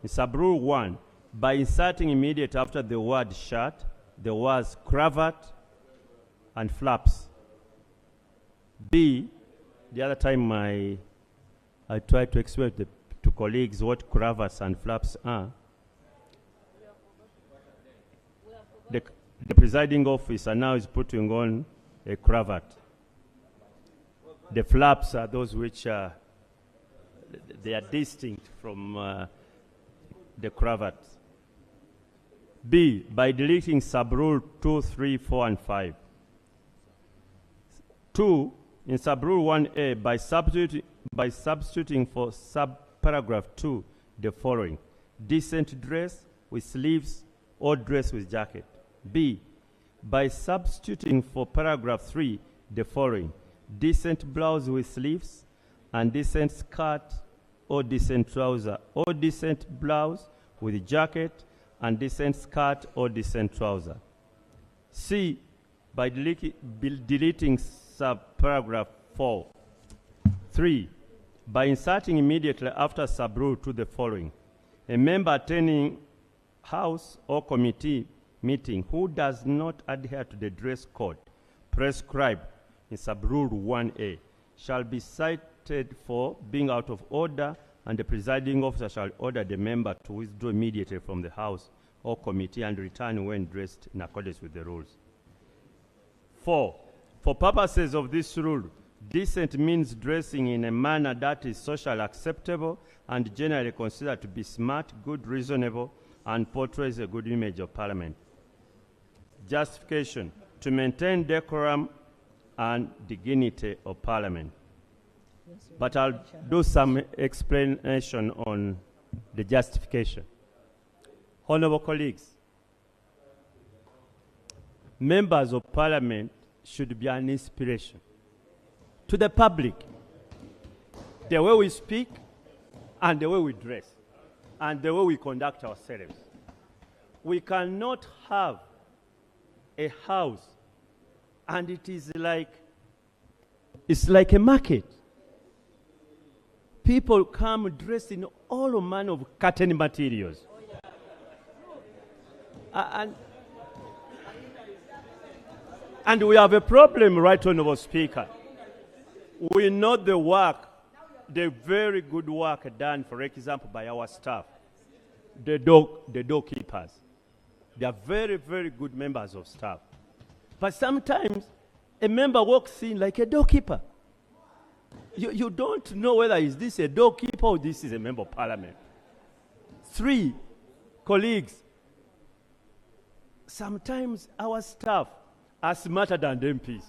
In sub-rule 1, by inserting immediately after the word shirt, the words cravat and flaps. B, the other time I tried to explain to colleagues what cravats and flaps are. The presiding officer now is putting on a cravat. The flaps are those which they are distinct from the cravat. B, by deleting sub-rule 2, 3, 4, and 5. 2, in sub-rule 1A, by substituting for sub-paragraph 2 the following: decent dress with sleeves or dress with jacket. B, by substituting for paragraph 3 the following: decent blouse with sleeves and decent skirt or decent trouser, or decent blouse with jacket and decent skirt or decent trouser. C, by deleting subparagraph 4. 3, by inserting immediately after sub-rule to the following: a member attending house or committee meeting who does not adhere to the dress code prescribed in sub-rule 1A shall be cited for being out of order, and the presiding officer shall order the member to withdraw immediately from the house or committee and return when dressed in accordance with the rules. 4, for purposes of this rule, decent means dressing in a manner that is socially acceptable and generally considered to be smart, good, reasonable, and portrays a good image of Parliament. Justification: to maintain decorum and dignity of Parliament. But I'll do some explanation on the justification. Honorable colleagues, members of Parliament should be an inspiration to the public. The way we speak and the way we dress and the way we conduct ourselves. We cannot have a house and it's like a market. People come dressed in all manner of curtain materials. And we have a problem, right, Honorable Speaker. We know the work, the very good work done, for example, by our staff, the doorkeepers. They are very, very good members of staff. But sometimes a member walks in like a doorkeeper. You don't know whether is this a doorkeeper or this is a member of Parliament. 3, colleagues, sometimes our staff are smarter than the MPs.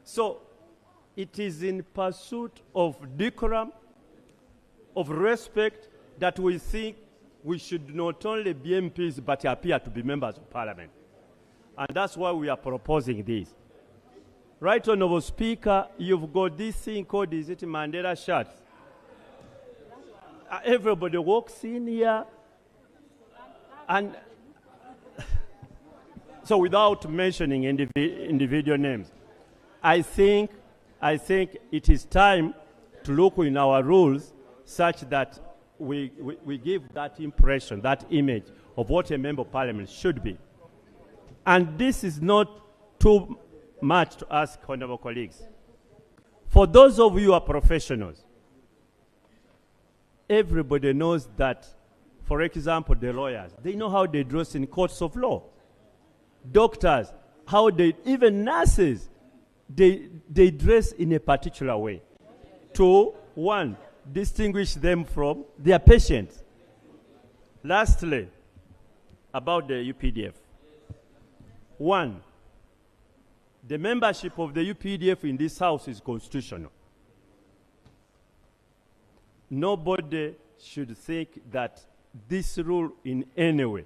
So it is in pursuit of decorum, of respect, that we think we should not only be MPs but appear to be members of Parliament. And that's why we are proposing this. Right, Honorable Speaker, you've got this thing called, is it Mandela shirts? Everybody walks in here and so without mentioning individual names, I think it is time to look in our rules such that we give that impression, that image of what a member of Parliament should be. And this is not too much to ask, honorable colleagues. For those of you who are professionals, everybody knows that, for example, the lawyers, they know how they dress in courts of law. Doctors, how they, even nurses, they dress in a particular way to, 1, distinguish them from their patients. Lastly, about the UPDF. 1, the membership of the UPDF in this House is constitutional. Nobody should think that this rule in any way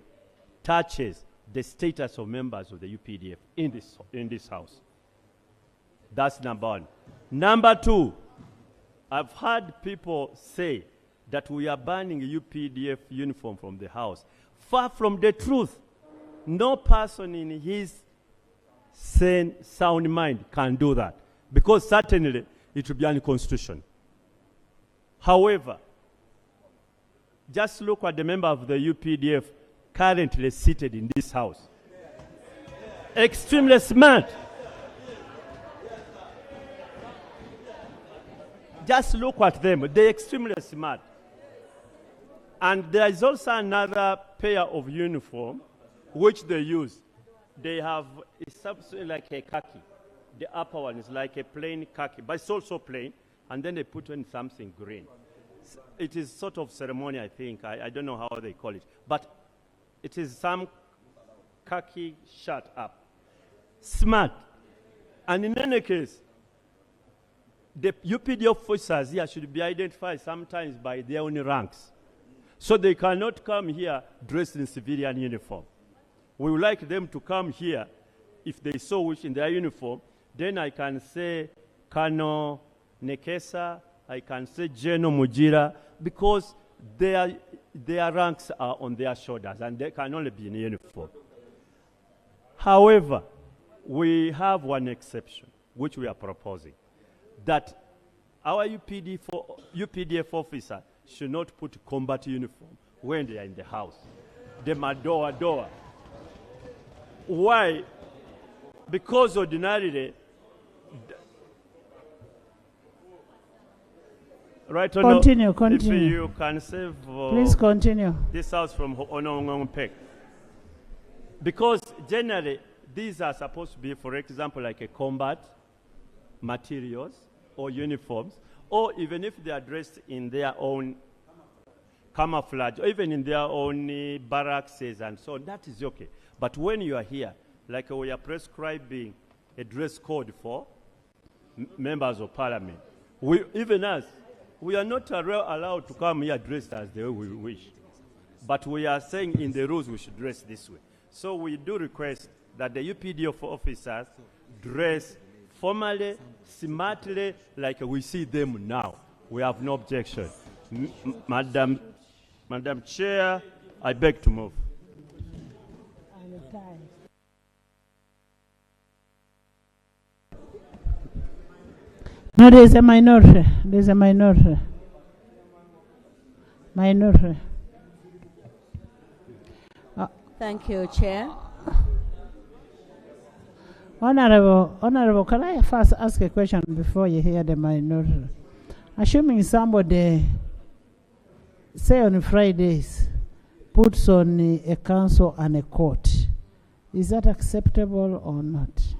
touches the status of members of the UPDF in this House. That's number 1. Number 2, I've heard people say that we are banning UPDF uniform from the House. Far from the truth. No person in his sane, sound mind can do that, because certainly it will be unconstitutional. However, Just look at the member of the UPDF currently seated in this house. Extremely smart. Just look at them. They're extremely smart. And there is also another pair of uniform which they use. They have something like a khaki. The upper one is like a plain khaki, but it's also plain. And then they put in something green. It is sort of ceremony, I think. I don't know how they call it. But it is some khaki shirt up. Smart. And in any case, the UPD officers here should be identified sometimes by their own ranks. So they cannot come here dressed in civilian uniform. We would like them to come here, if they so wish, in their uniform. Then I can say Kano Nekesa, I can say General Mujira, because their ranks are on their shoulders and they can only be in uniform. However, we have one exception, which we are proposing, that our UPDF officer should not put combat uniform when they are in the house. They must door. Why? Because ordinarily, right on. Continue. If you can save Please continue. this house from Onongongpek. Because generally, these are supposed to be, for example, like a combat materials or uniforms, or even if they are dressed in their own camouflage, or even in their own barracks and so on, that is okay. But when you are here, like we are prescribing a dress code for members of parliament, even us, we are not allowed to come here dressed as the way we wish. But we are saying in the rules we should dress this way. So we do request that the UPDF officers dress formally, smartly, like we see them now. We have no objection. Madam Chair, I beg to move. No, there's a minority. There's a minority. Minority. Thank you, Chair. Honorable, can I first ask a question before you hear the minority? Assuming somebody, say on Fridays, puts on a council and a court, is that acceptable or not?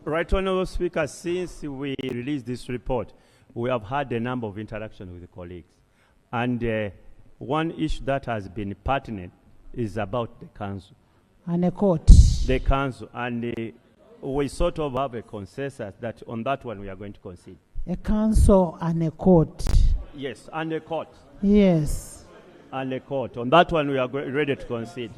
Right, Honourable Speaker, since we released this report, we have had a number of interactions with the colleagues. And one issue that has been pertinent is about the council. And a court. The council. And we sort of have a consensus that on that one we are going to concede. A council and a court. Yes, and a court. Yes. And a court. On that one we are ready to concede.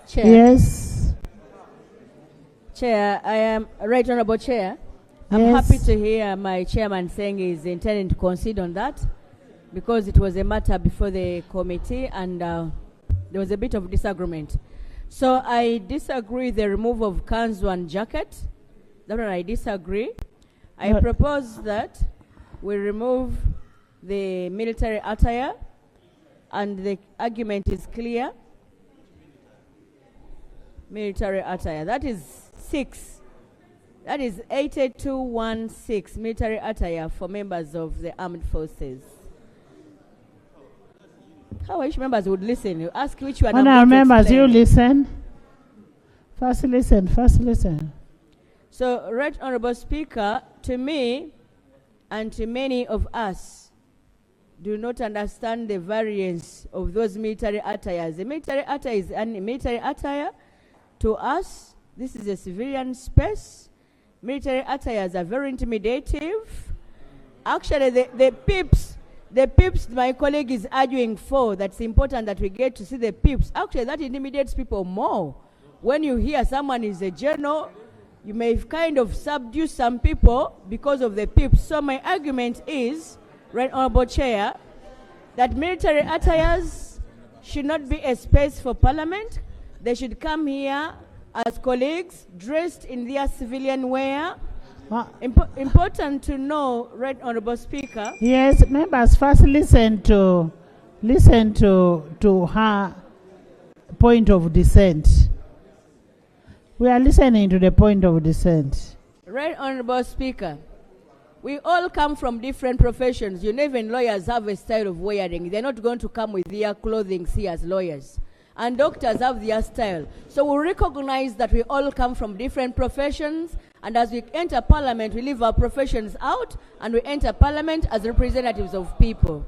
Chair. Yes. Chair, I am Right Honourable Chair. I'm Yes. happy to hear my chairman saying he's intending to concede on that, because it was a matter before the committee and there was a bit of disagreement. So I disagree with the removal of kanzu and jacket. That one I disagree. I But- propose that we remove the military attire, and the argument is clear. Military attire. That is 6. That is 8216 military attire for members of the armed forces. How each members would listen? You ask which one. I'm Honorable going to members, you explain. listen. First listen. So, Right Honourable Speaker, to me and to many of us do not understand the variance of those military attires. The military attire is a military attire. To us, this is a civilian space. Military attires are very intimidative. Actually, the pips my colleague is arguing for, that's important that we get to see the pips. Actually, that intimidates people more. When you hear someone is a general, you may kind of subdue some people because of the pips. So my argument is, Right Honourable Chair, that military attires should not be a space for Parliament. They should come here as colleagues, dressed in their civilian wear, Important to know, Right Honorable Speaker. Yes, members, first listen to her point of dissent. We are listening to the point of dissent. Right Honorable Speaker, we all come from different professions. You know, even lawyers have a style of wearing. They're not going to come with their clothing here as lawyers. And doctors have their style. So we recognize that we all come from different professions. And as we enter Parliament, we leave our professions out and we enter Parliament as representatives of people.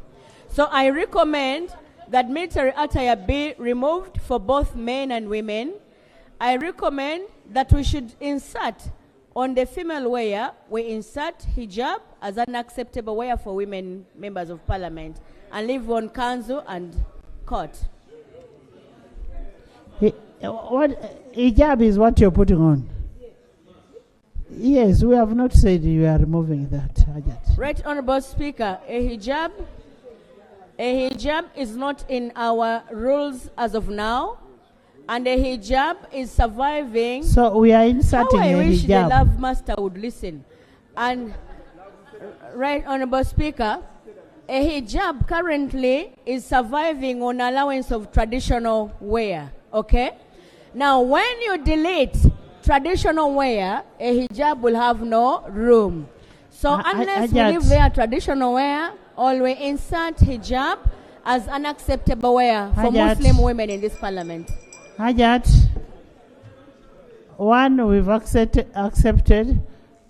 So I recommend that military attire be removed for both men and women. I recommend that we should insert on the female wear, we insert hijab as an acceptable wear for women members of Parliament and leave on kanzu and coat. What hijab is what you're putting on? Yes, we have not said you are removing that, Hajat. Right Honorable Speaker, a hijab is not in our rules as of now, and a hijab is surviving. So we are inserting How I a wish hijab. the love master would listen. And Right Honorable Speaker, a hijab currently is surviving on allowance of traditional wear, okay? Now, when you delete traditional wear, a hijab will have no room. So unless we leave there traditional wear, or we insert hijab as an acceptable wear for Muslim women in this Parliament. Hajat, one we've accepted,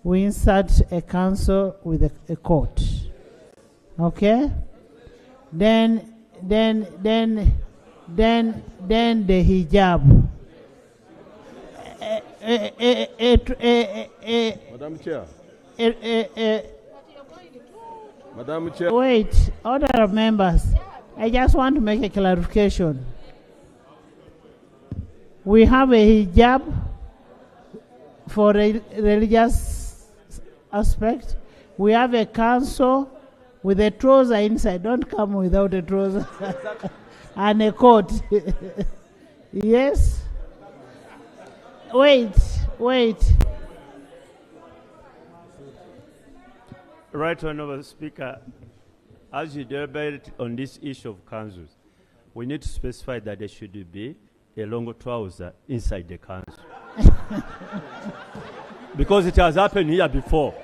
we insert a council with a court. Okay? Then the hijab. Madam Chair. Madam Chair. Wait, order of members. I just want to make a clarification. We have a hijab for religious aspect. We have a council with a trouser inside. Don't come without a trouser. And a coat. Yes? Wait. Right Honorable Speaker, as you deliberate on this issue of councils, we need to specify that there should be a long trouser inside the council. Because it has happened here before.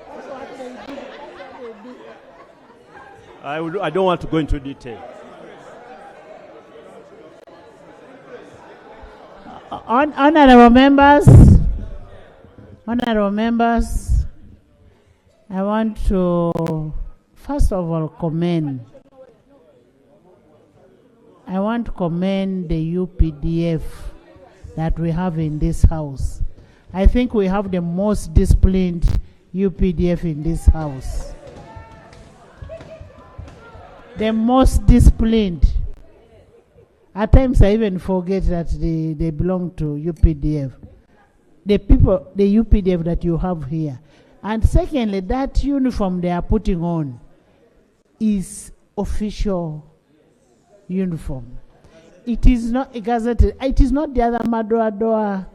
I don't want to go into detail. Honorable members, I want to first of all commend. I want to commend the UPDF that we have in this house. I think we have the most disciplined UPDF in this house. The most disciplined. At times I even forget that they belong to UPDF. The UPDF that you have here. And secondly, that uniform they are putting on is official uniform. It is not a gazetted. It is not the other Madoa.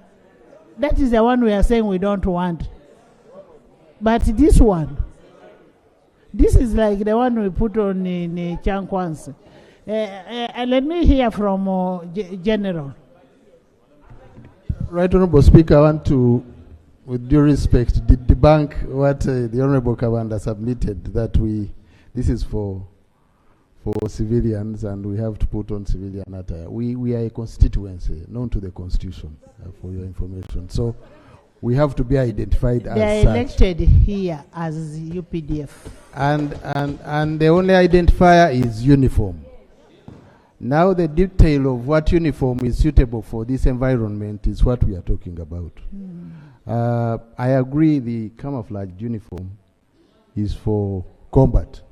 That is the one we are saying we don't want. But this one, this is like the one we put on in Chankwans. Let me hear from General. Right Honorable Speaker, I want to, with due respect, debunk what the Honorable Kawanda submitted, that this is for civilians and we have to put on civilian attire. We are a constituency known to the Constitution, for your information. So we have to be identified as they are elected here as UPDF. And the only identifier is uniform. Now the detail of what uniform is suitable for this environment is what we are talking about. I agree the camouflage uniform is for combat.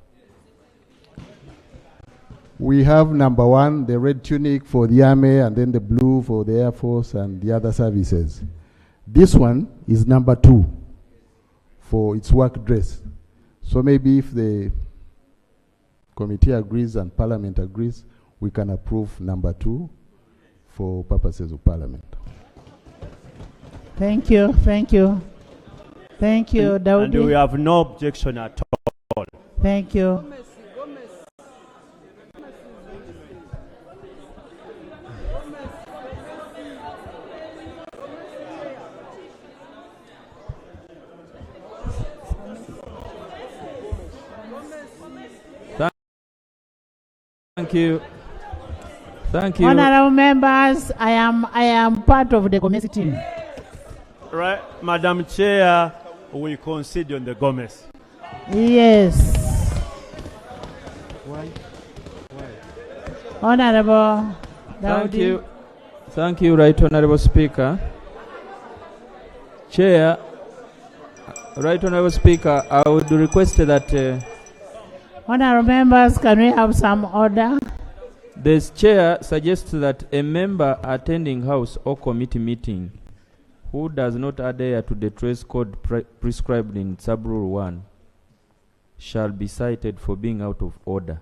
We have number one, the red tunic for the army, and then the blue for the Air Force and the other services. This one is number two for its work dress. So maybe if the committee agrees and Parliament agrees, we can approve number two for purposes of Parliament. Thank you. Thank you, And Daudi. we have no objection at all. Thank you. Thank you. Thank you. Honorable members, I am part of the Gomez team. Right, Madam Chair, we concede on the Gomez. Yes. Honorable Thank Daudi. you. Thank you, Right Honorable Speaker. Chair, Right Honorable Speaker, I would request that Honorable members, can we have some order? this chair suggests that a member attending House or committee meeting who does not adhere to the dress code prescribed in Sub-Rule 1 shall be cited for being out of order.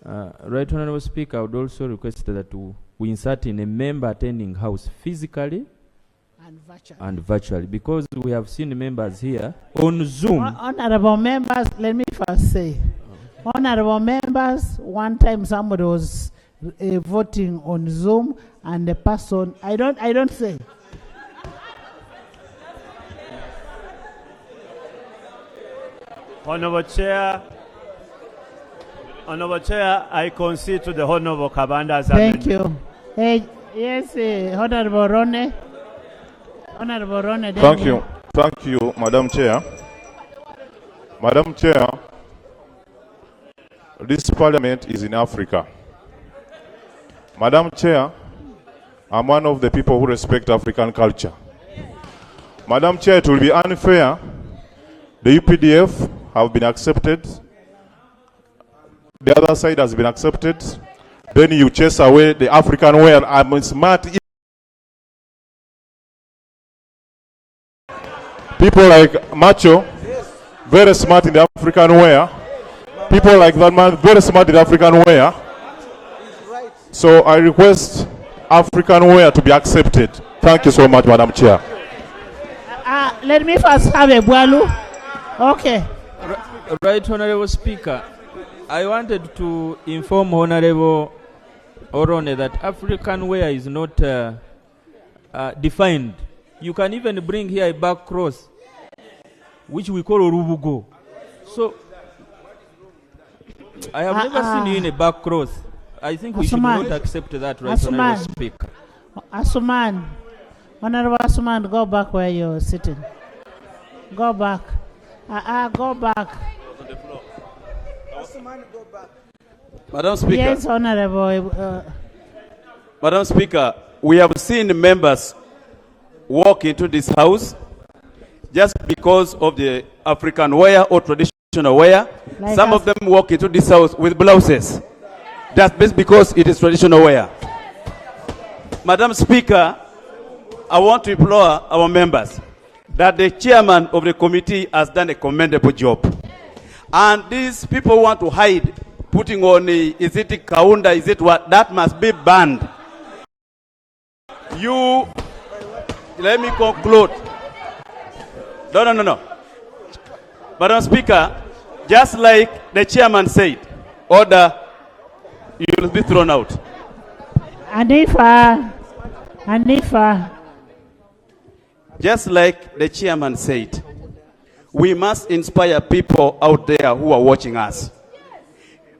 Right Honorable Speaker, I would also request that we insert in a member attending House physically and virtually, because we have seen members here on Zoom. Honorable members, let me first say, honorable members, one time somebody was voting on Zoom and the person, I don't say. Honorable Chair, I concede to the Honorable Kabanda's Thank amendment. you. Yes, Honorable Ronne. Honorable Ronne. Thank you, Madam Chair. Madam Chair, this parliament is in Africa. Madam Chair, I'm one of the people who respect African culture. Madam Chair, it will be unfair. The UPDF have been accepted. The other side has been accepted. Then you chase away the African way, and I'm smart. People like Macho, very smart in the African way. People like that man, very smart in the African way. So I request African way to be accepted. Thank you so much, Madam Chair. Let me first have a Bualu. Okay. Right Honorable Speaker, I wanted to inform Honorable Orone that African wear is not defined. You can even bring here a back cross, which we call Orubugo. So, I have never seen you in a back cross. I think we should not accept that, right, Honorable Speaker. Asuman, Honorable Asuman, go back where you're sitting. Go back. Go back. Madam Speaker. Yes, Honorable. Madam Speaker, we have seen members walk into this house just because of the African wear or traditional wear. Like Some of them walk into this house with blouses. That's because it is traditional wear. Madam Speaker, I want to implore our members that the chairman of the committee has done a commendable job. And these people want to hide, putting on is it kaunda, is it what? That must be banned. Let me conclude. No. Madam Speaker, just like the chairman said, order, you will be thrown out. Anifa. Just like the chairman said, we must inspire people out there who are watching us.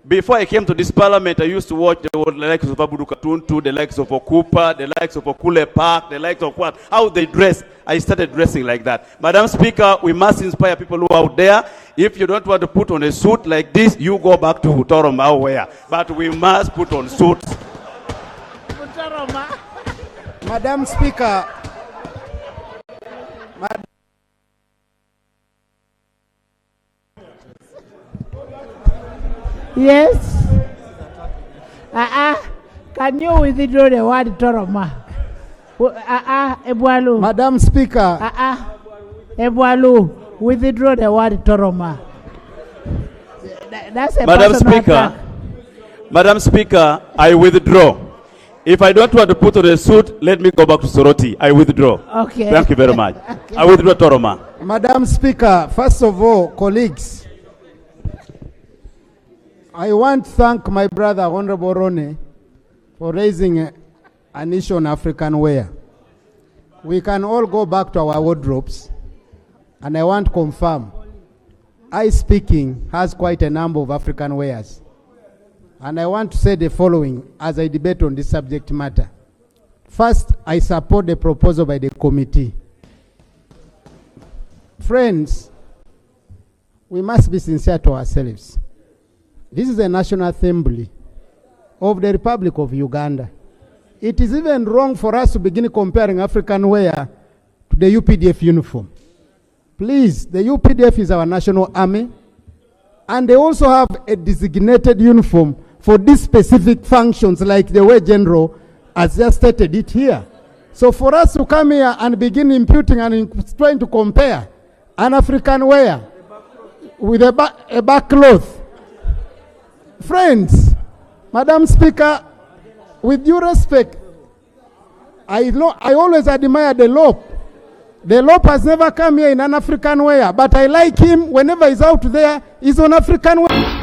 Before I came to this parliament, I used to watch the likes of Abudu Katuntu, the likes of Okupa, the likes of Okule Park, the likes of what, how they dress. I started dressing like that. Madam Speaker, we must inspire people who are out there. If you don't want to put on a suit like this, you go back to Utoroma wear. But we must put on suits. Madam Speaker, Yes. Can you withdraw the word Toroma? Ebualu. Madam Speaker. Ebualu, withdraw the word Toroma. That's a Madam personal Speaker, attack. Madam Speaker, I withdraw. If I don't want to put on a suit, let me go back to Soroti. I withdraw. Okay. Thank you very much. I withdraw, Toroma. Madam Speaker, first of all, colleagues, I want to thank my brother, Honorable Ronnie, for raising an issue on African wear. We can all go back to our wardrobes, and I want to confirm, I Speaking has quite a number of African wares. And I want to say the following as I debate on this subject matter. First, I support the proposal by the committee. Friends, we must be sincere to ourselves. This is a National Assembly of the Republic of Uganda. It is even wrong for us to begin comparing African wear to the UPDF uniform. Please, the UPDF is our national army, and they also have a designated uniform for these specific functions, like the way General has just stated it here. So for us to come here and begin imputing and trying to compare an African wear with a backcloth, friends, Madam Speaker, with due respect, I always admire the LOP. The LOP has never come here in an African wear, but I like him whenever he's out there, he's on African wear.